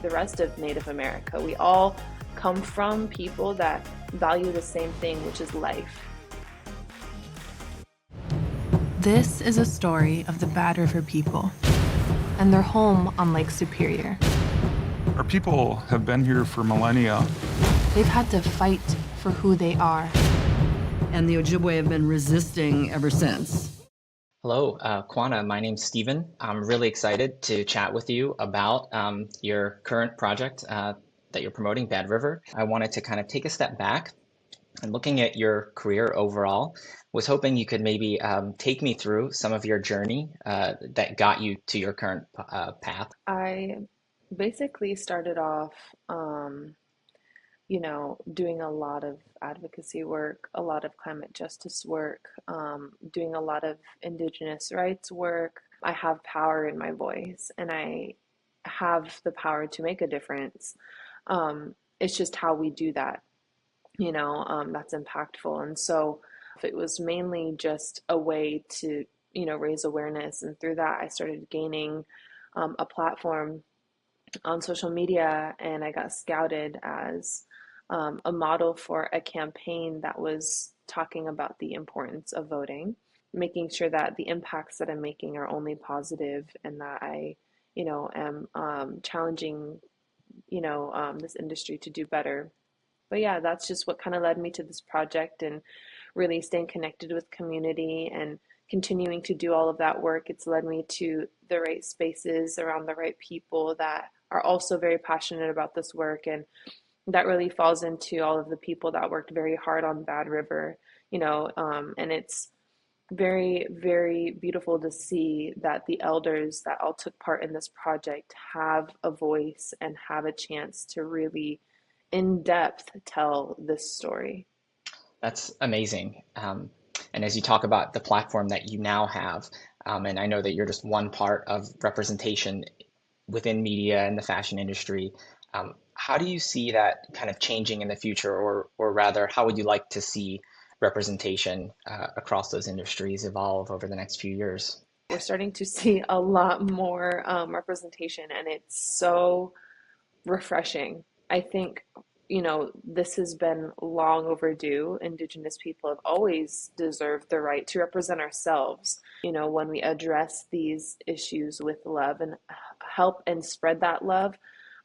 the rest of Native America. We all come from people that value the same thing, which is life. This is a story of the Bad River people and their home on Lake Superior. Our people have been here for millennia. They've had to fight for who they are. And the Ojibwe have been resisting ever since. Hello, Quannah. My name's Stephen. I'm really excited to chat with you about your current project that you're promoting, Bad River. I wanted to kind of take a step back and looking at your career overall, was hoping you could maybe take me through some of your journey that got you to your current path. I basically started off, doing a lot of advocacy work, a lot of climate justice work, doing a lot of Indigenous rights work. I have power in my voice and I have the power to make a difference. It's just how we do that, that's impactful. And so it was mainly just a way to, raise awareness. And through that, I started gaining a platform on social media, and I got scouted as a model for a campaign that was talking about the importance of voting, making sure that the impacts that I'm making are only positive, and that I, am challenging, this industry to do better. But yeah, that's just what kind of led me to this project, and really staying connected with community and continuing to do all of that work. It's led me to the right spaces around the right people that are also very passionate about this work. And that really falls into all of the people that worked very hard on Bad River, and it's very, very beautiful to see that the elders that all took part in this project have a voice and have a chance to really in depth tell this story. That's amazing. And as you talk about the platform that you now have, and I know that you're just one part of representation within media and the fashion industry, how do you see that kind of changing in the future, or rather, how would you like to see representation across those industries evolve over the next few years? We're starting to see a lot more representation, and it's so refreshing. I think, this has been long overdue. Indigenous people have always deserved the right to represent ourselves, when we address these issues with love and help and spread that love.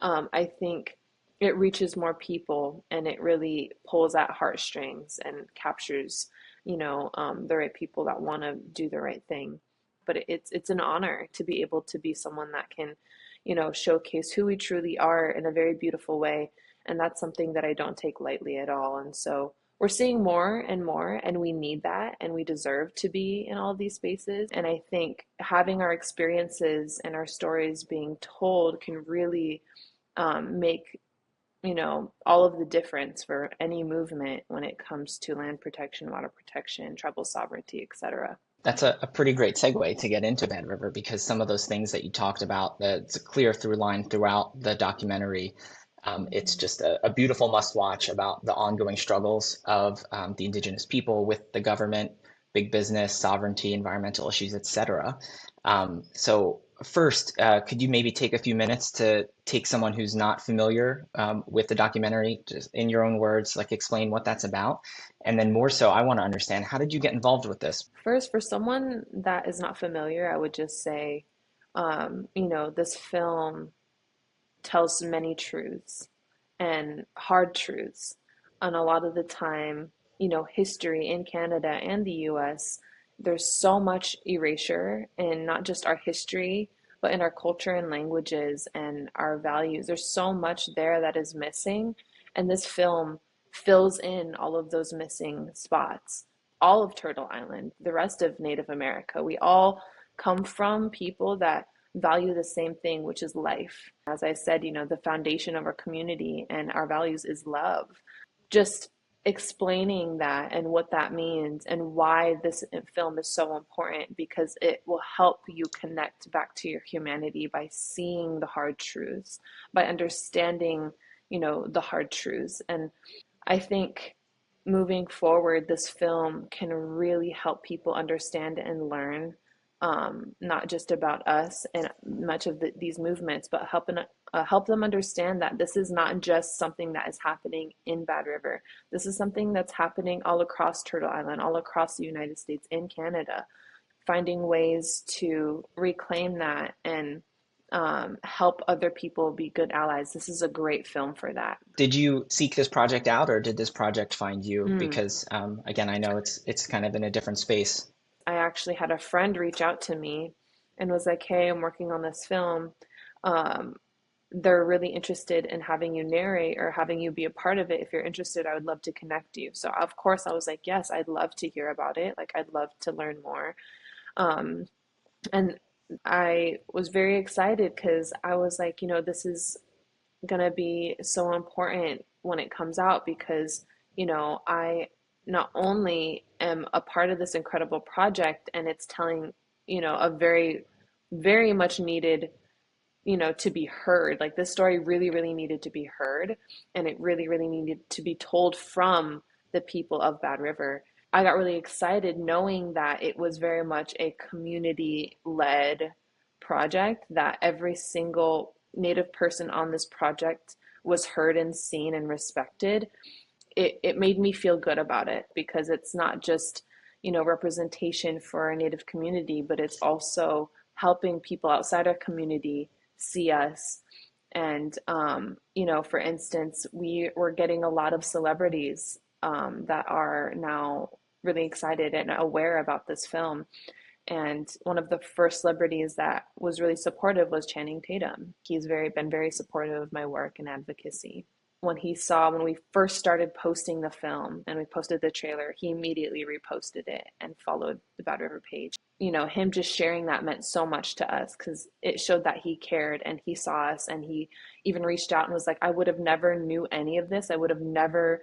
I think it reaches more people, and it really pulls at heartstrings and captures, the right people that want to do the right thing. But it's an honor to be able to be someone that can, showcase who we truly are in a very beautiful way. And that's something that I don't take lightly at all. And so we're seeing more and more, and we need that, and we deserve to be in all of these spaces. And I think having our experiences and our stories being told can really make, all of the difference for any movement when it comes to land protection, water protection, tribal sovereignty, etc. That's a pretty great segue to get into Bad River, because some of those things that you talked about, that's a clear through line throughout the documentary. It's just a beautiful must watch about the ongoing struggles of the Indigenous people with the government, big business, sovereignty, environmental issues, etc. So first, could you maybe take a few minutes to take someone who's not familiar with the documentary, just in your own words, like explain what that's about? And then more so, I want to understand, how did you get involved with this? First, for someone that is not familiar, I would just say, this film tells many truths and hard truths. And a lot of the time, history in Canada and the US, there's so much erasure in not just our history, but in our culture and languages and our values. There's so much there that is missing. And this film fills in all of those missing spots. All of Turtle Island, the rest of Native America, we all come from people that value the same thing, which is life. As I said, the foundation of our community and our values is love. Just explaining that and what that means and why this film is so important, because it will help you connect back to your humanity by seeing the hard truths, by understanding, the hard truths. And I think moving forward, this film can really help people understand and learn not just about us and much of these movements, but help them understand that this is not just something that is happening in Bad River. This is something that's happening all across Turtle Island, all across the United States, in Canada, finding ways to reclaim that and help other people be good allies. This is a great film for that. Did you seek this project out, or did this project find you? Mm. Because again, I know it's kind of in a different space. I actually had a friend reach out to me and was like, "Hey, I'm working on this film. Um, they're really interested in having you narrate or having you be a part of it. If you're interested, I would love to connect you." So of course I was like, "Yes, I'd love to hear about it. Like, I'd love to learn more." Um, and I was very excited because I was like, this is gonna be so important when it comes out because, I not only am a part of this incredible project and it's telling, a very, very much needed, to be heard. Like, this story really, really needed to be heard, and it really, really needed to be told from the people of Bad River. I got really excited knowing that it was very much a community-led project, that every single Native person on this project was heard and seen and respected. It made me feel good about it because it's not just, representation for a Native community, but it's also helping people outside our community see us. And, for instance, we were getting a lot of celebrities that are now really excited and aware about this film. And one of the first celebrities that was really supportive was Channing Tatum. He's been very supportive of my work and advocacy. When we first started posting the film and we posted the trailer, he immediately reposted it and followed the Bad River page. Him just sharing that meant so much to us because it showed that he cared and he saw us, and he even reached out and was like, "I would have never knew any of this. I would have never,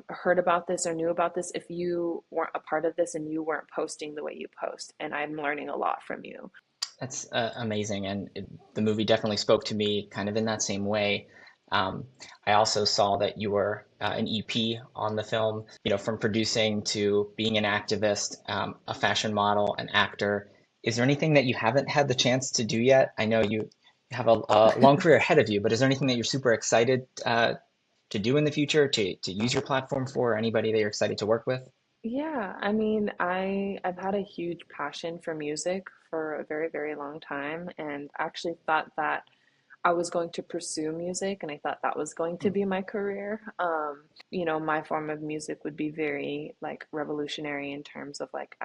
heard about this or knew about this if you weren't a part of this and you weren't posting the way you post. And I'm learning a lot from you." That's amazing, and the movie definitely spoke to me kind of in that same way. Um, I also saw that you were an EP on the film, from producing to being an activist, a fashion model, an actor. Is there anything that you haven't had the chance to do yet? I know you have a long career ahead of you, but is there anything that you're super excited to do in the future, to use your platform for, or anybody that you're excited to work with? Yeah, I mean, I've had a huge passion for music for a very, very long time, and actually thought that I was going to pursue music, and I thought that was going to be my career. My form of music would be very like revolutionary in terms of like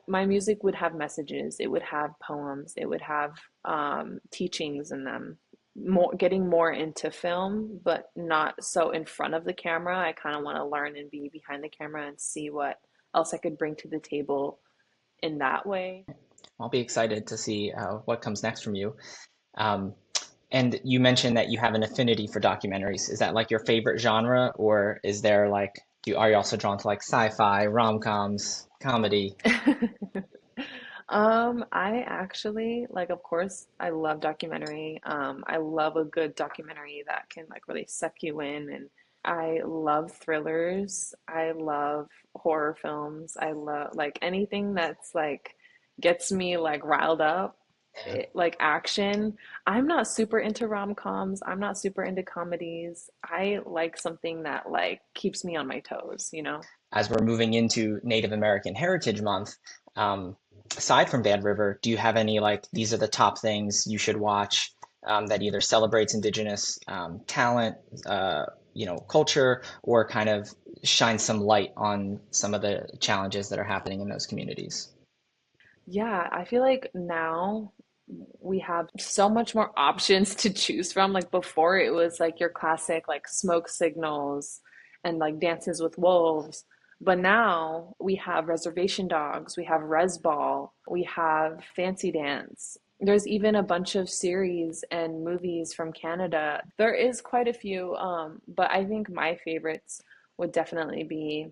my music would have messages, it would have poems, it would have teachings in them. Getting more into film, but not so in front of the camera. I kind of want to learn and be behind the camera and see what else I could bring to the table in that way. I'll be excited to see what comes next from you. Um, and you mentioned that you have an affinity for documentaries. Is that like your favorite genre, or is there like, are you also drawn to like sci-fi, rom-coms, comedy? I actually like, of course, I love documentary. I love a good documentary that can like really suck you in, and I love thrillers. I love horror films. I love like anything that's like gets me like riled up, like action. I'm not super into rom-coms. I'm not super into comedies. I like something that like keeps me on my toes. As we're moving into Native American Heritage Month, um, aside from Bad River, do you have any like these are the top things you should watch that either celebrates Indigenous talent, culture, or kind of shines some light on some of the challenges that are happening in those communities? Yeah, I feel like now we have so much more options to choose from. Like before, it was like your classic like smoke signals and like dances with wolves. But now we have reservation dogs, we have res ball, we have fancy dance. There's even a bunch of series and movies from Canada. There is quite a few, but I think my favorites would definitely be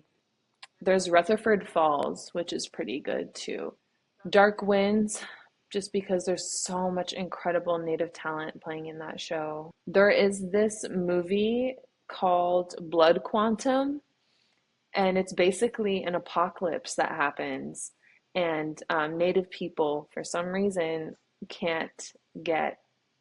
there's Rutherford Falls, which is pretty good too. Dark Winds, just because there's so much incredible native talent playing in that show. There is this movie called Blood Quantum, and it's basically an apocalypse that happens. And Native people, for some reason, can't get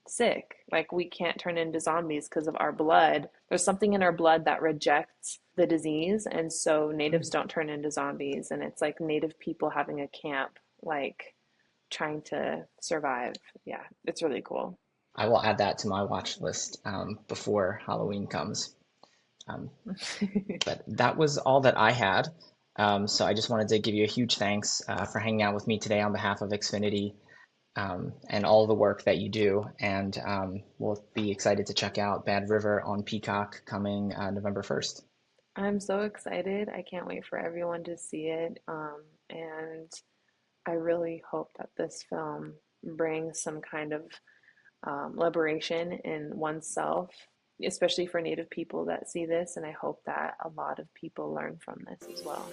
sick. Like we can't turn into zombies because of our blood. There's something in our blood that rejects the disease, and so natives don't turn into zombies. And it's like Native people having a camp, like trying to survive. Yeah, it's really cool. I will add that to my watch list before Halloween comes. But that was all that I had. So I just wanted to give you a huge thanks for hanging out with me today on behalf of Xfinity and all the work that you do. And we'll be excited to check out Bad River on Peacock coming November 1st. I'm so excited. I can't wait for everyone to see it. And I really hope that this film brings some kind of liberation in oneself, especially for Native people that see this. And I hope that a lot of people learn from this as well.